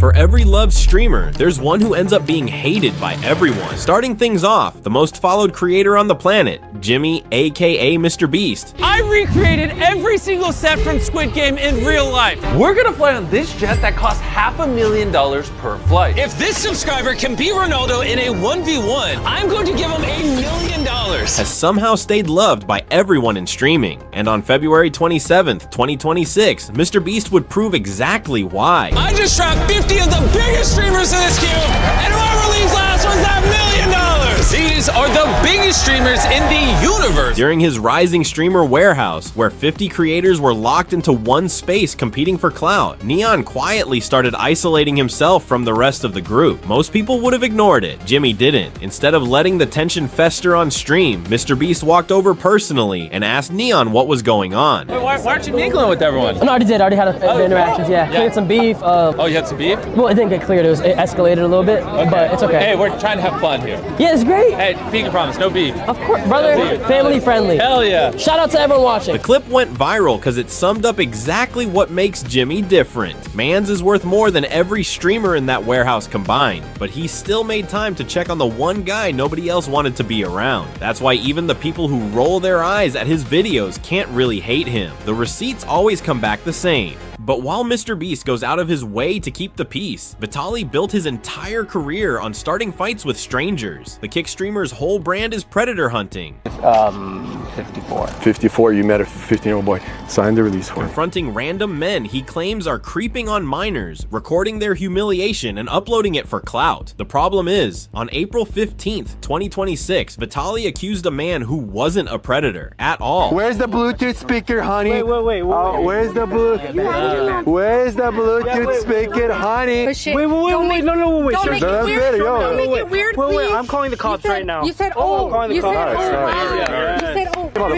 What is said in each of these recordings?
For every loved streamer, there's one who ends up being hated by everyone. Starting things off, the most followed creator on the planet, Jimmy, aka MrBeast. I recreated every single set from Squid Game in real life. We're gonna fly on this jet that costs $500,000 per flight. If this subscriber can beat Ronaldo in a 1v1, I'm going to give him $1 million. Has somehow stayed loved by everyone in streaming. And on February 27th, 2026, MrBeast would prove exactly why. I just trapped 50 of the biggest streamers in this queue, and whoever leaves last was that $1 million. These are the biggest streamers in the universe. During his rising streamer warehouse, where 50 creators were locked into one space competing for clout, Neon quietly started isolating himself from the rest of the group. Most people would have ignored it. Jimmy didn't. Instead of letting the tension fester on stream, MrBeast walked over personally and asked Neon what was going on. Wait, why aren't you mingling with everyone? No, I already did. I already had the interactions, yeah. Cleared some beef. Oh, you had some beef? Well, it didn't get cleared. It escalated a little bit, but it's okay. Hey, we're trying to have fun here. Yeah, it's great. Hey, Pinky promise, no beef. Of course, brother. Family friendly. Hell yeah. Shout out to everyone watching. The clip went viral because it summed up exactly what makes Jimmy different. Mans is worth more than every streamer in that warehouse combined, but he still made time to check on the one guy nobody else wanted to be around. That's why even the people who roll their eyes at his videos can't really hate him. The receipts always come back the same. But while MrBeast goes out of his way to keep the peace, Vitaly built his entire career on starting fights with strangers. The Kick streamer's whole brand is predator hunting. 54. 54, you met a 15-year-old boy. Signed the release form. Confronting random men he claims are creeping on minors, recording their humiliation and uploading it for clout. The problem is, on April 15th, 2026, Vitaly accused a man who wasn't a predator at all. Where's the Bluetooth speaker, honey? Wait. Where's the Bluetooth? Where's the Bluetooth speaker, honey? Wait, no, Don't make it weird. Don't make it weird, please. Wait, I'm calling the cops right now. You said, I'm calling the cops. You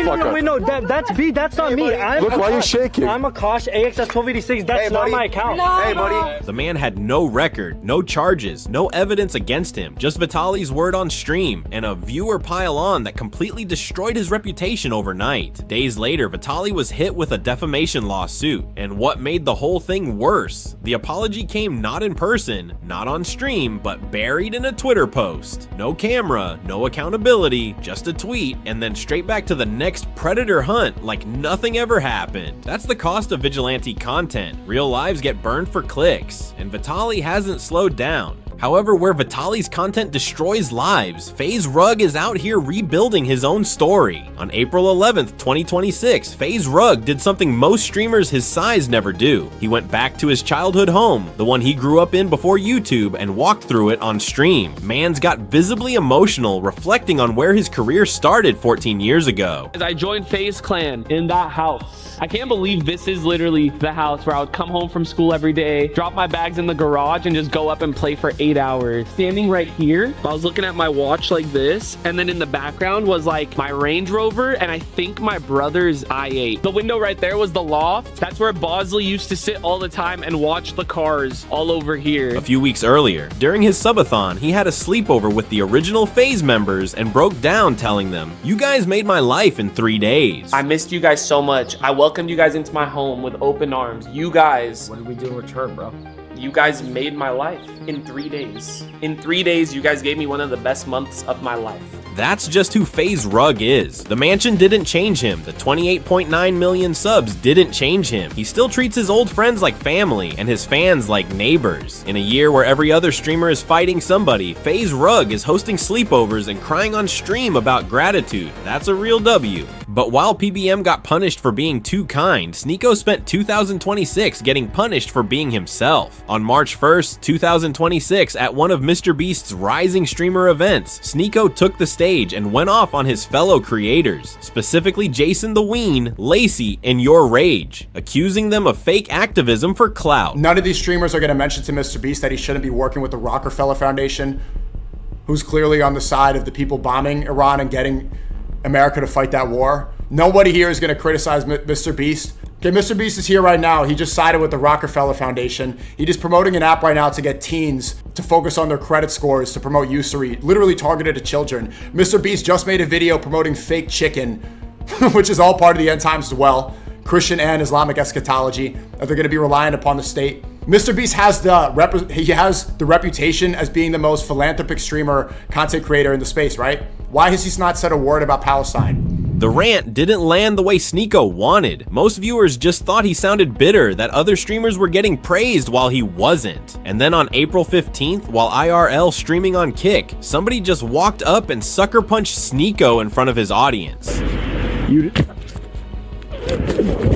said, Wait, no, that's B. That's not me. Look, why are you shaking? I'm Akash, AXS 1286. That's not my account. Hey, buddy. The man had no record, no charges, no evidence against him, just Vitaly's word on stream and a viewer pile on that completely destroyed his reputation overnight. Days later, Vitaly was hit with a defamation lawsuit, and what made the whole thing worse? The apology came not in person, not on stream, but buried in a Twitter post. No camera, no accountability, just a tweet, and then straight back to the next predator hunt like nothing ever happened. That's the cost of vigilante content. Real lives get burned for clicks, and Vitaly hasn't slowed down. However, where Vitaly's content destroys lives, Faze Rug is out here rebuilding his own story. On April 11th, 2026, Faze Rug did something most streamers his size never do. He went back to his childhood home, the one he grew up in before YouTube, and walked through it on stream. Mans got visibly emotional, reflecting on where his career started 14 years ago. I joined Faze Clan in that house. I can't believe this is literally the house where I would come home from school every day, drop my bags in the garage, and just go up and play for 8 hours. Standing right here, I was looking at my watch like this, and then in the background was like my Range Rover and I think my brother's i8. The window right there was the loft. That's where Bosley used to sit all the time and watch the cars all over here. A few weeks earlier, during his subathon, he had a sleepover with the original Faze members and broke down telling them, "You guys made my life in 3 days. I missed you guys so much. I welcomed you guys into my home with open arms. You guys, What did we do in return, bro? you guys made my life in 3 days. In 3 days, you guys gave me one of the best months of my life." That's just who Faze Rug is. The mansion didn't change him. The 28.9 million subs didn't change him. He still treats his old friends like family and his fans like neighbors. In a year where every other streamer is fighting somebody, Faze Rug is hosting sleepovers and crying on stream about gratitude. That's a real W. But while PBM got punished for being too kind, Sneako spent 2026 getting punished for being himself. On March 1st, 2026, at one of MrBeast's rising streamer events, Sneako took the stage and went off on his fellow creators, specifically Jason the Ween, Lacy, and Your Rage, accusing them of fake activism for clout. None of these streamers are going to mention to MrBeast that he shouldn't be working with the Rockefeller Foundation, who's clearly on the side of the people bombing Iran and getting America to fight that war. Nobody here is going to criticize MrBeast. Okay, MrBeast is here right now. He just sided with the Rockefeller Foundation. He is promoting an app right now to get teens to focus on their credit scores, to promote usury, literally targeted at children. MrBeast just made a video promoting fake chicken, which is all part of the end times as well. Christian and Islamic eschatology, that they're going to be reliant upon the state MrBeast has the reputation as being the most philanthropic streamer, content creator in the space, right? Why has he not said a word about Palestine? The rant didn't land the way Sneako wanted. Most viewers just thought he sounded bitter that other streamers were getting praised while he wasn't. And then on April 15th, while IRL streaming on Kick, somebody just walked up and sucker punched Sneako in front of his audience.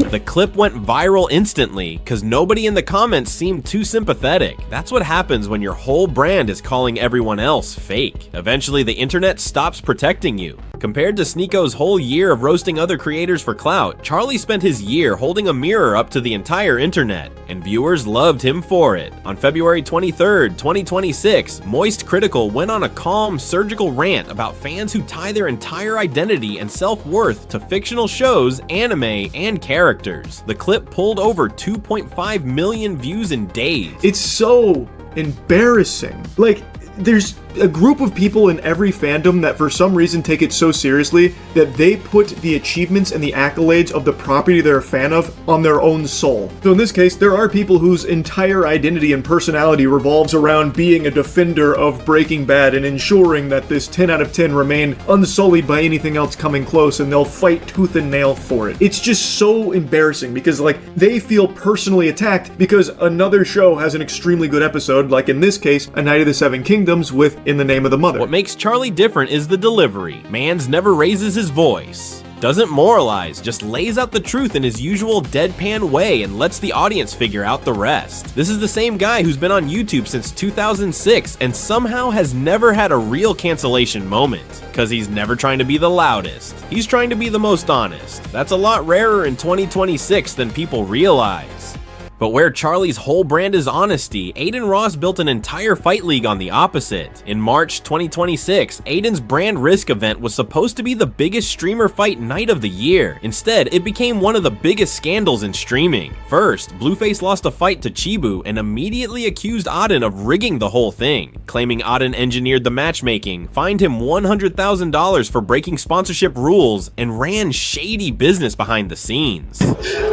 The clip went viral instantly because nobody in the comments seemed too sympathetic. That's what happens when your whole brand is calling everyone else fake. Eventually, the internet stops protecting you. Compared to Sneako's whole year of roasting other creators for clout, Charlie spent his year holding a mirror up to the entire internet, and viewers loved him for it. On February 23rd, 2026, Moist Critical went on a calm, surgical rant about fans who tie their entire identity and self-worth to fictional shows, anime, and characters. The clip pulled over 2.5 million views in days. It's so embarrassing. Like, there's a group of people in every fandom that for some reason take it so seriously that they put the achievements and the accolades of the property they're a fan of on their own soul. So in this case, there are people whose entire identity and personality revolves around being a defender of Breaking Bad and ensuring that this 10 out of 10 remain unsullied by anything else coming close, and they'll fight tooth and nail for it. It's just so embarrassing because, like, they feel personally attacked because another show has an extremely good episode, like in this case, A Night of the Seven Kingdoms with In the Name of the Mother. What makes Charlie different is the delivery. Mans never raises his voice, doesn't moralize, just lays out the truth in his usual deadpan way and lets the audience figure out the rest. This is the same guy who's been on YouTube since 2006 and somehow has never had a real cancellation moment, because he's never trying to be the loudest. He's trying to be the most honest. That's a lot rarer in 2026 than people realize. But where Charlie's whole brand is honesty, Adin Ross built an entire fight league on the opposite. In March 2026, Adin's Brand Risk event was supposed to be the biggest streamer fight night of the year. Instead, it became one of the biggest scandals in streaming. First, Blueface lost a fight to Chibu and immediately accused Adin of rigging the whole thing, claiming Adin engineered the matchmaking, fined him $100,000 for breaking sponsorship rules, and ran shady business behind the scenes.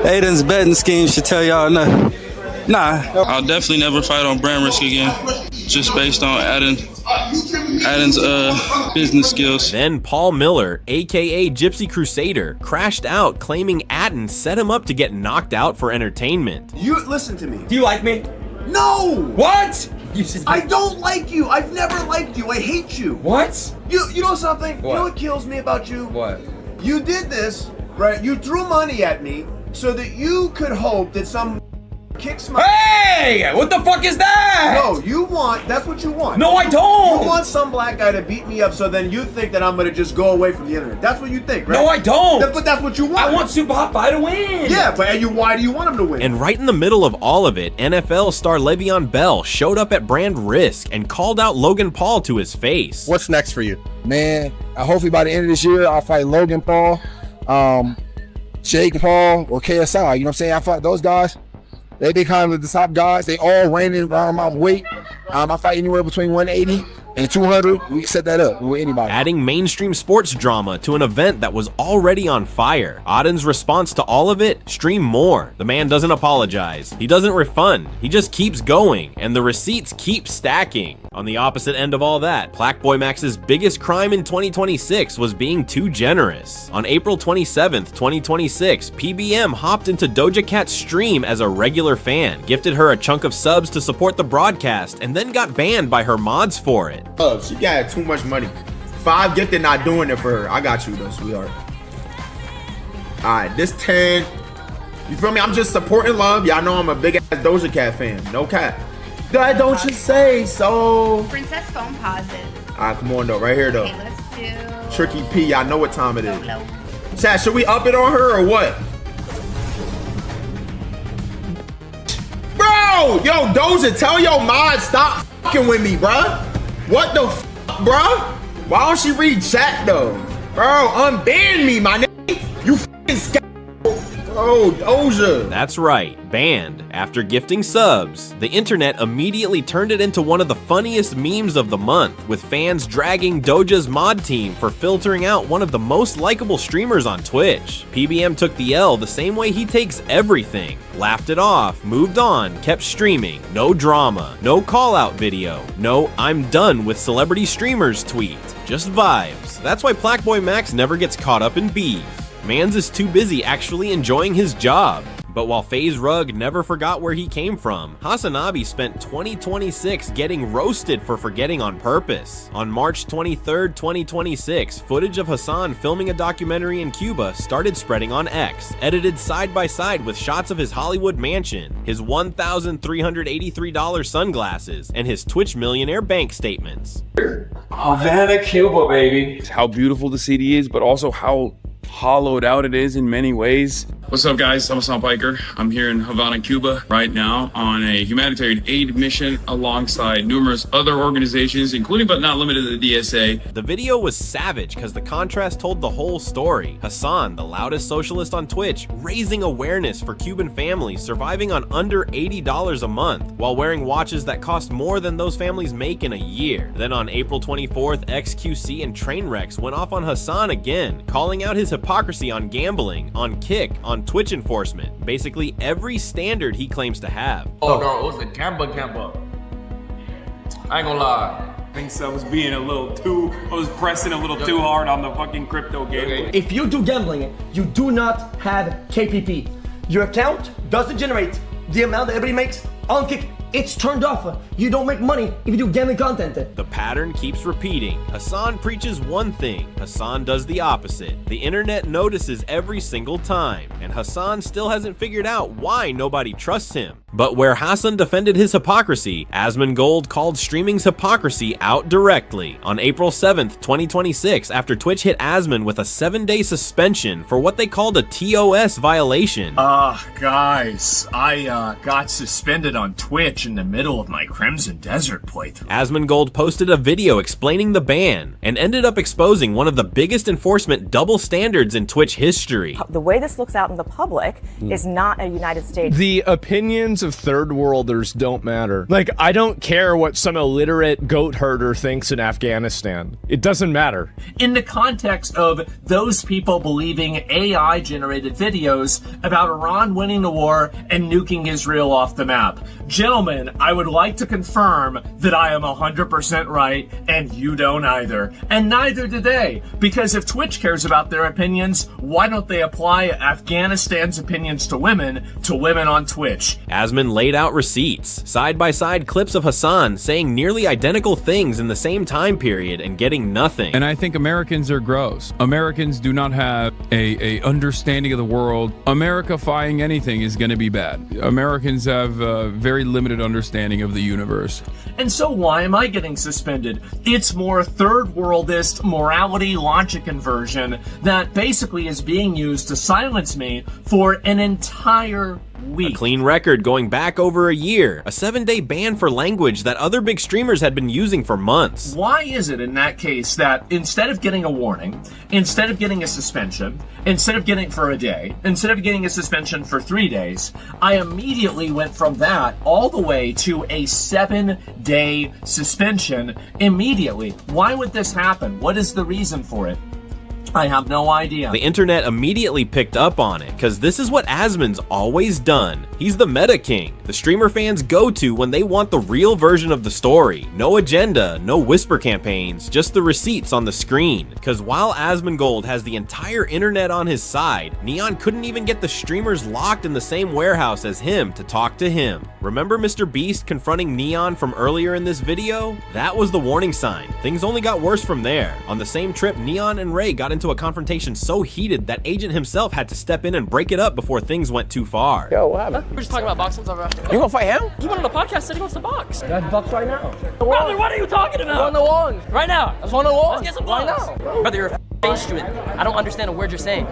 Adin's betting scheme should tell y'all nothing. Nah. I'll definitely never fight on Brand Risk again, just based on Adin's business skills. Then Paul Miller, aka Gypsy Crusader, crashed out claiming Adin set him up to get knocked out for entertainment. You listen to me. Do you like me? No! What? I don't like you. I've never liked you. I hate you. What? You know something? What? You know what kills me about you? What? You did this, right? You threw money at me so that you could hope that some kicks my... Hey! What the fuck is that? No, that's what you want. No, I don't! You want some black guy to beat me up so then you think that I'm gonna just go away from the internet. That's what you think, right? No, I don't! But that's what you want. I want Super Hot Pie to win! Yeah, but why do you want him to win? And right in the middle of all of it, NFL star Le'Veon Bell showed up at Brand Risk and called out Logan Paul to his face. What's next for you? Man, hopefully by the end of this year, I'll fight Logan Paul, Jake Paul, or KSI. You know what I'm saying? I fight those guys. They be kind of the top guys. They all reigning around my weight. I fight anywhere between 180 and 200. We can set that up with anybody. Adding mainstream sports drama to an event that was already on fire. Adin's response to all of it? Stream more. The man doesn't apologize. He doesn't refund. He just keeps going, and the receipts keep stacking. On the opposite end of all that, PlaqueBoyMax's biggest crime in 2026 was being too generous. On April 27th, 2026, PBM hopped into Doja Cat's stream as a regular fan, gifted her a chunk of subs to support the broadcast, and then got banned by her mods for it. She got too much money. 5 gifted not doing it for her. I got you though, sweetheart. Alright, this 10. You feel me? I'm just supporting love. Y'all know I'm a big ass Doja Cat fan. No cap. God, don't you say so. Princess phone pauses. Alright, come on though. Right here though. Okay, let's do... Tricky P, y'all know what time it is. No. Chat, should we up it on her or what? Bro! Yo, Doja, tell your mod stop fucking with me, bruh. What the fuck, bruh? Why don't she read chat though? Bro, unban me, my nigga. You fucking scoundrel. Oh, Doja. That's right, banned. After gifting subs, the internet immediately turned it into one of the funniest memes of the month, with fans dragging Doja's mod team for filtering out one of the most likable streamers on Twitch. PBM took the L the same way he takes everything. Laughed it off, moved on, kept streaming. No drama, no call out video, no I'm done with celebrity streamers tweet. Just vibes. That's why PlaqueBoyMax never gets caught up in beef. Mans is too busy actually enjoying his job. But while Faze Rug never forgot where he came from, Hasanabi spent 2026 getting roasted for forgetting on purpose. On March 23rd, 2026, footage of Hassan filming a documentary in Cuba started spreading on X, edited side by side with shots of his Hollywood mansion, his $1,383 sunglasses, and his Twitch millionaire bank statements. Havana, Cuba, baby. How beautiful the city is, but also how hollowed out it is in many ways. What's up, guys? I'm Hassan Biker. I'm here in Havana, Cuba right now on a humanitarian aid mission alongside numerous other organizations, including but not limited to the DSA. The video was savage because the contrast told the whole story. Hassan, the loudest socialist on Twitch, raising awareness for Cuban families surviving on under $80 a month while wearing watches that cost more than those families make in a year. Then on April 24th, XQC and Trainwrecks went off on Hassan again, calling out his hypocrisy on gambling, on Kick, on Twitch enforcement, basically every standard he claims to have. Oh no, it was a camper. I ain't gonna lie. I think so. I was pressing a little too hard on the fucking crypto game. If you do gambling, you do not have KPP. Your account doesn't generate the amount that everybody makes on Kick. It's turned off. You don't make money if you do gambling content. The pattern keeps repeating. Hassan preaches one thing, Hassan does the opposite. The internet notices every single time, and Hassan still hasn't figured out why nobody trusts him. But where Hassan defended his hypocrisy, Asmongold called streaming's hypocrisy out directly. On April 7th, 2026, after Twitch hit Asmon with a 7-day suspension for what they called a TOS violation. Guys, I got suspended on Twitch in the middle of my Crimson Desert playthrough. Asmongold posted a video explaining the ban and ended up exposing one of the biggest enforcement double standards in Twitch history. The way this looks out in the public is not a United States. The opinions of third worlders don't matter. Like, I don't care what some illiterate goat herder thinks in Afghanistan. It doesn't matter. In the context of those people believing AI generated videos about Iran winning the war and nuking Israel off the map. Gentlemen, I would like to confirm that I am 100% right and you don't either. And neither do they. Because if Twitch cares about their opinions, why don't they apply Afghanistan's opinions to women on Twitch? Asmon laid out receipts, side-by-side clips of Hassan saying nearly identical things in the same time period and getting nothing. And I think Americans are gross. Americans do not have a understanding of the world. Americifying anything is going to be bad. Americans have a very limited understanding of the universe. And so why am I getting suspended? It's more third worldist morality logic inversion that basically is being used to silence me for an entire week. A clean record going back over a year. A 7-day ban for language that other big streamers had been using for months. Why is it in that case that instead of getting a warning, instead of getting a suspension, instead of getting for a day, instead of getting a suspension for 3 days, I immediately went from that all the way to a 7-day suspension immediately? Why would this happen? What is the reason for it? I have no idea. The internet immediately picked up on it, because this is what Asmon's always done. He's the meta king, the streamer fans go to when they want the real version of the story. No agenda, no whisper campaigns, just the receipts on the screen. Because while Asmongold has the entire internet on his side, Neon couldn't even get the streamers locked in the same warehouse as him to talk to him. Remember MrBeast confronting Neon from earlier in this video? That was the warning sign. Things only got worse from there. On the same trip, Neon and Ray got into a confrontation so heated that Agent himself had to step in and break it up before things went too far. Yo, what happened? We're just talking about boxing. You gonna fight him? He went on the podcast, said he wants to box. Let's box right now. Brother, what are you talking about? On the wall. Right now. Let's on the wall. Let's get some right box. now. Brother, you're a instrument. I don't understand a word you're saying.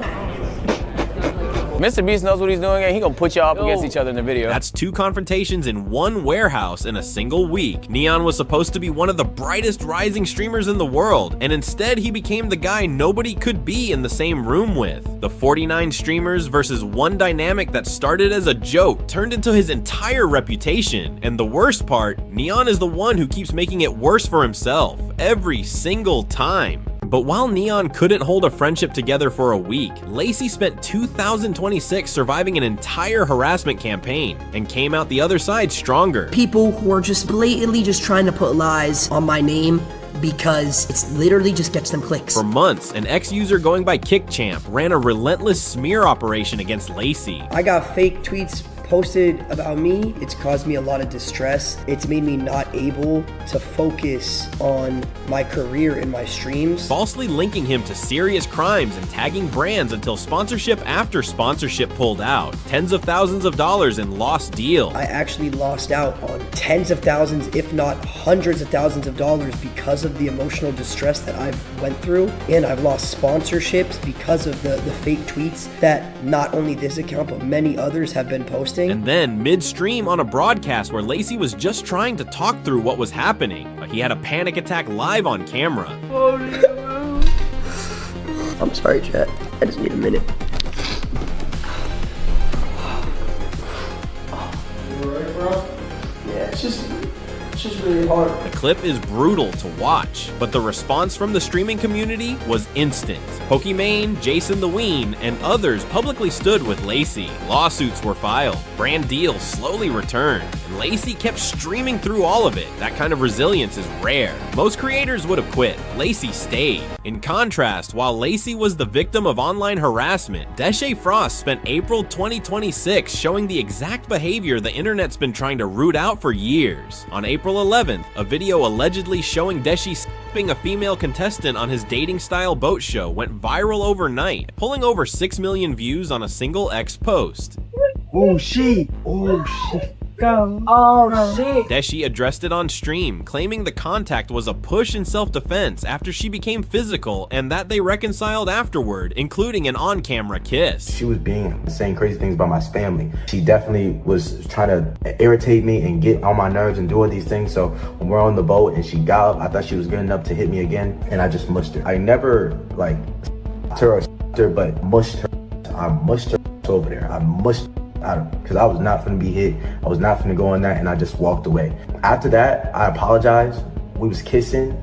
MrBeast knows what he's doing, and he gonna put y'all up against each other in the video. That's 2 confrontations in one warehouse in a single week. Neon was supposed to be one of the brightest rising streamers in the world, and instead he became the guy nobody could be in the same room with. The 49 streamers versus one dynamic that started as a joke turned into his entire reputation. And the worst part, Neon is the one who keeps making it worse for himself every single time. But while Neon couldn't hold a friendship together for a week, Lacy spent 2026 surviving an entire harassment campaign and came out the other side stronger. People who are just blatantly just trying to put lies on my name because it's literally just gets them clicks. For months, an ex-user going by KickChamp ran a relentless smear operation against Lacy. I got fake tweets posted about me. It's caused me a lot of distress. It's made me not able to focus on my career and my streams. Falsely linking him to serious crimes and tagging brands until sponsorship after sponsorship pulled out. Tens of thousands of dollars in lost deals. I actually lost out on tens of thousands, if not hundreds of thousands of dollars because of the emotional distress that I've went through. And I've lost sponsorships because of the fake tweets that not only this account, but many others have been posting. And then, midstream on a broadcast where Lacy was just trying to talk through what was happening, but he had a panic attack live on camera. I'm sorry, chat. I just need a minute. Yeah, it's just really hard. The clip is brutal to watch, but the response from the streaming community was instant. Pokimane, Jason the Ween, and others publicly stood with Lacy. Lawsuits were filed, brand deals slowly returned, and Lacy kept streaming through all of it. That kind of resilience is rare. Most creators would have quit. Lacy stayed. In contrast, while Lacy was the victim of online harassment, Deshae Frost spent April 2026 showing the exact behavior the internet's been trying to root out for years. On April 11th, a video allegedly showing Deshae skipping a female contestant on his dating style boat show went viral overnight, pulling over 6 million views on a single X post. Oh shit. Oh shit. Deshae addressed it on stream, claiming the contact was a push in self-defense after she became physical and that they reconciled afterward, including an on-camera kiss. She was saying crazy things about my family. She definitely was trying to irritate me and get on my nerves and do all these things. So when we're on the boat and she got up, I thought she was good enough to hit me again, and I just mushed her. I never like her or her, but mushed her. I mushed her over there. I mushed because I was not finna be hit. I was not finna go on that, and I just walked away. After that, I apologized. We was kissing.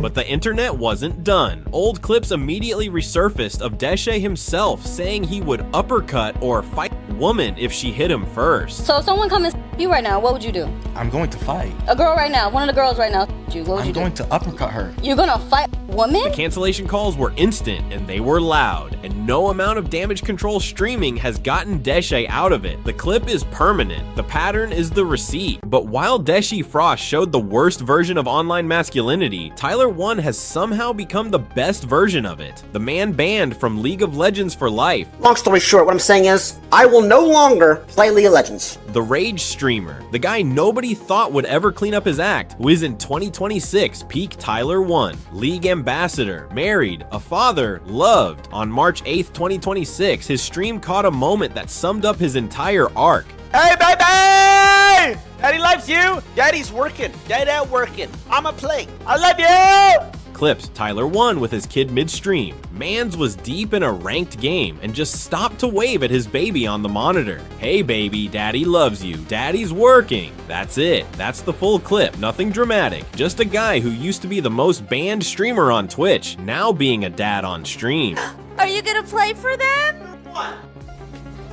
But the internet wasn't done. Old clips immediately resurfaced of Deshae himself saying he would uppercut or fight a woman if she hit him first. So if someone come and you right now, what would you do? I'm going to fight. A girl right now, one of the girls right now, you, what would you do? I'm going to uppercut her. You're gonna fight a woman? The cancellation calls were instant and they were loud, and no amount of damage control streaming has gotten Deshae out of it. The clip is permanent. The pattern is the receipt. But while Deshae Frost showed the worst version of online masculinity, Tyler 1 has somehow become the best version of it. The man banned from League of Legends for life. Long story short, what I'm saying is, I will no longer play League of Legends. The Rage streamer, the guy nobody thought would ever clean up his act, who is in 2026 peak Tyler 1, League ambassador, married, a father, loved. On March 8th, 2026, his stream caught a moment that summed up his entire arc. Hey, baby! Daddy loves you. Daddy's working. Daddy working. I'ma play. I love you! Clips, Tyler 1 with his kid midstream. Mans was deep in a ranked game and just stopped to wave at his baby on the monitor. Hey baby, daddy loves you. Daddy's working. That's it. That's the full clip. Nothing dramatic. Just a guy who used to be the most banned streamer on Twitch, now being a dad on stream. Are you gonna play for them? What?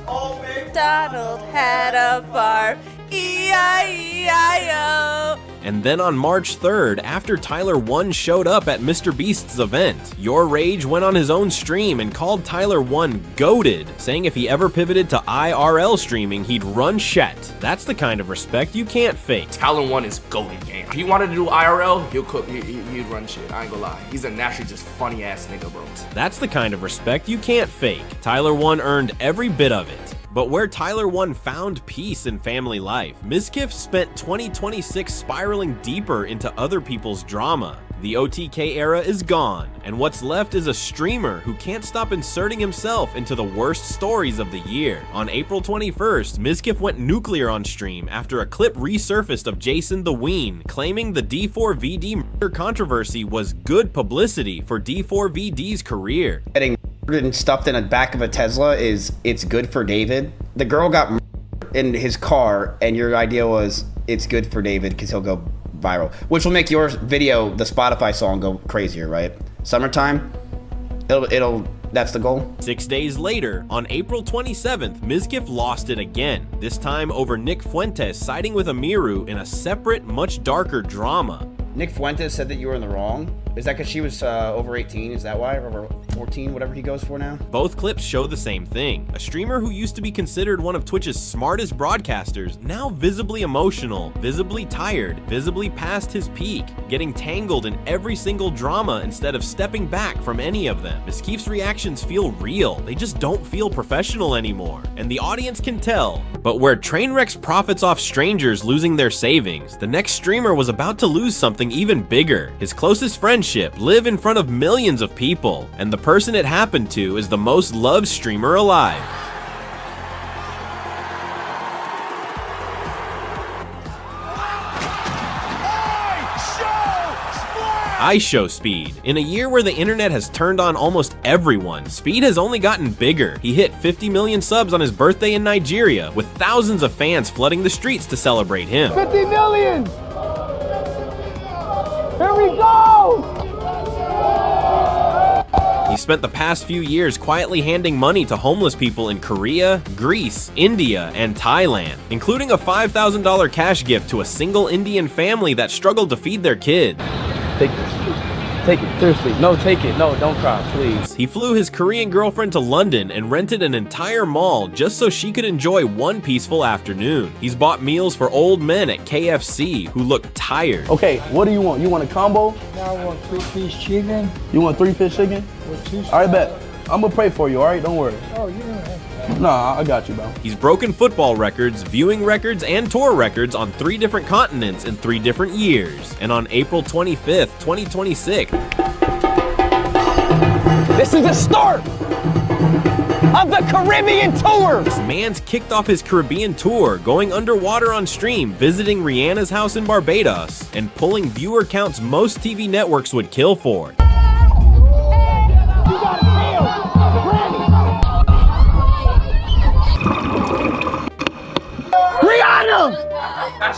Oh, McDonald had a bar. E-I-E-I-O. And then on March 3rd, after Tyler 1 showed up at MrBeast's event, Your Rage went on his own stream and called Tyler 1 goated, saying if he ever pivoted to IRL streaming, he'd run shit. That's the kind of respect you can't fake. Tyler 1 is goated, gang. If he wanted to do IRL, he'd run shit. I ain't gonna lie. He's a naturally just funny ass nigga, bro. That's the kind of respect you can't fake. Tyler 1 earned every bit of it. But where Tyler 1 found peace in family life, Mizkif spent 2026 spiraling deeper into other people's drama. The OTK era is gone, and what's left is a streamer who can't stop inserting himself into the worst stories of the year. On April 21st, Mizkif went nuclear on stream after a clip resurfaced of Jason the Ween claiming the D4VD murder controversy was good publicity for D4VD's career. Getting murdered and stuffed in the back of a Tesla it's good for David. The girl got murdered in his car, and your idea was it's good for David because he'll go viral, which will make your video, the Spotify song, go crazier, right? Summertime, it'll that's the goal. 6 days later, on April 27th, Mizkif lost it again, this time over Nick Fuentes siding with Amiru in a separate, much darker drama. Nick Fuentes said that you were in the wrong. Is that because she was over 18? Is that why? Or over 14, whatever he goes for now? Both clips show the same thing. A streamer who used to be considered one of Twitch's smartest broadcasters, now visibly emotional, visibly tired, visibly past his peak, getting tangled in every single drama instead of stepping back from any of them. Mizkif's reactions feel real. They just don't feel professional anymore. And the audience can tell. But where Trainwrecks profits off strangers losing their savings, the next streamer was about to lose something even bigger. His closest friendship live in front of millions of people, and the person it happened to is the most loved streamer alive. IShowSpeed. In a year where the internet has turned on almost everyone, Speed has only gotten bigger. He hit 50 million subs on his birthday in Nigeria, with thousands of fans flooding the streets to celebrate him. 50 million! Here we go! He spent the past few years quietly handing money to homeless people in Korea, Greece, India, and Thailand, including a $5,000 cash gift to a single Indian family that struggled to feed their kid. Take this. Take it, seriously. No, take it. No, don't cry, please. He flew his Korean girlfriend to London and rented an entire mall just so she could enjoy one peaceful afternoon. He's bought meals for old men at KFC who look tired. Okay, what do you want? You want a combo? No, I want 3-piece chicken. You want 3-piece chicken? With 2 All right, bet. I'm gonna pray for you, all right? Don't worry. Oh, you don't have to. Nah, I got you, bro. He's broken football records, viewing records, and tour records on 3 different continents in 3 different years. And on April 25th, 2026, this is the start of the Caribbean tour. This man's kicked off his Caribbean tour, going underwater on stream, visiting Rihanna's house in Barbados, and pulling viewer counts most TV networks would kill for. Rihanna!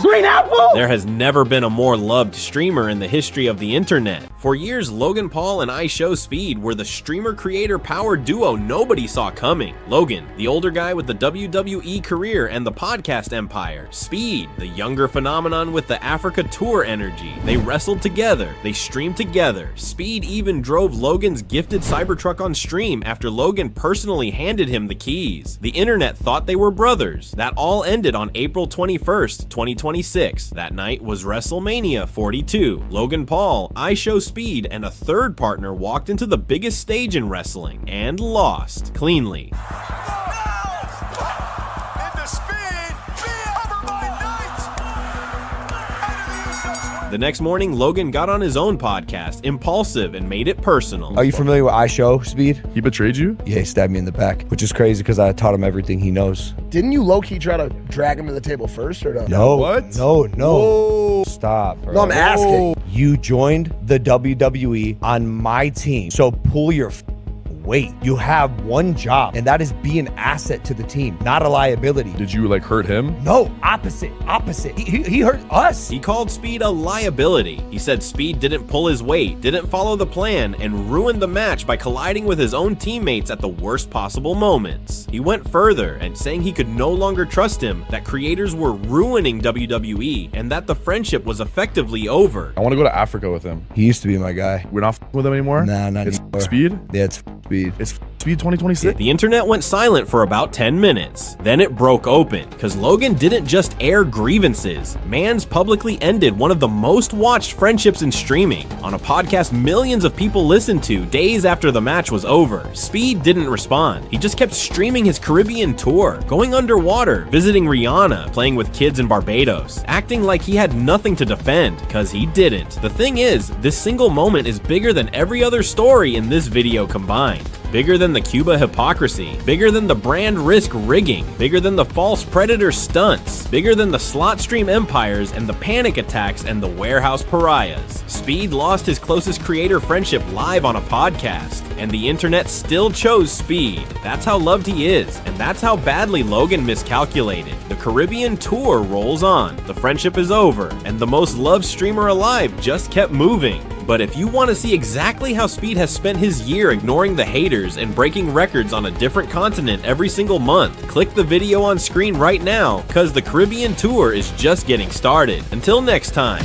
Green apple? There has never been a more loved streamer in the history of the internet. For years, Logan Paul and IShowSpeed were the streamer-creator power duo nobody saw coming. Logan, the older guy with the WWE career and the podcast empire. Speed, the younger phenomenon with the Africa tour energy. They wrestled together. They streamed together. Speed even drove Logan's gifted Cybertruck on stream after Logan personally handed him the keys. The internet thought they were brothers. That all ended on April 21st, 2026. That night was WrestleMania 42. Logan Paul, IShowSpeed, and a third partner walked into the biggest stage in wrestling and lost cleanly. The next morning, Logan got on his own podcast, Impulsive, and made it personal. Are you familiar with IShowSpeed? He betrayed you? Yeah, he stabbed me in the back, which is crazy because I taught him everything he knows. Didn't you low-key try to drag him to the table first or no? No. What? No. Whoa. Stop, bro. No, I'm asking. You joined the WWE on my team, so pull your weight. You have one job, and that is be an asset to the team, not a liability. Did you like hurt him? No, opposite. He hurt us. He called Speed a liability. He said Speed didn't pull his weight, didn't follow the plan, and ruined the match by colliding with his own teammates at the worst possible moments. He went further and saying he could no longer trust him, that creators were ruining WWE, and that the friendship was effectively over. I want to go to Africa with him. He used to be my guy. We're not with him anymore? Nah, not it's anymore. Speed? Yeah, it's Speed. It's IShowSpeed 2026. The internet went silent for about 10 minutes. Then it broke open, because Logan didn't just air grievances. Mans publicly ended one of the most watched friendships in streaming on a podcast millions of people listened to days after the match was over. Speed didn't respond. He just kept streaming his Caribbean tour, going underwater, visiting Rihanna, playing with kids in Barbados, acting like he had nothing to defend, cause he didn't. The thing is, this single moment is bigger than every other story in this video combined. Bigger than the Cuba hypocrisy, bigger than the brand risk rigging, bigger than the false predator stunts, bigger than the slot stream empires and the panic attacks and the warehouse pariahs. Speed lost his closest creator friendship live on a podcast, and the internet still chose Speed. That's how loved he is, and that's how badly Logan miscalculated. The Caribbean tour rolls on, the friendship is over, and the most loved streamer alive just kept moving. But if you want to see exactly how Speed has spent his year ignoring the haters and breaking records on a different continent every single month, click the video on screen right now, cause the Caribbean tour is just getting started. Until next time.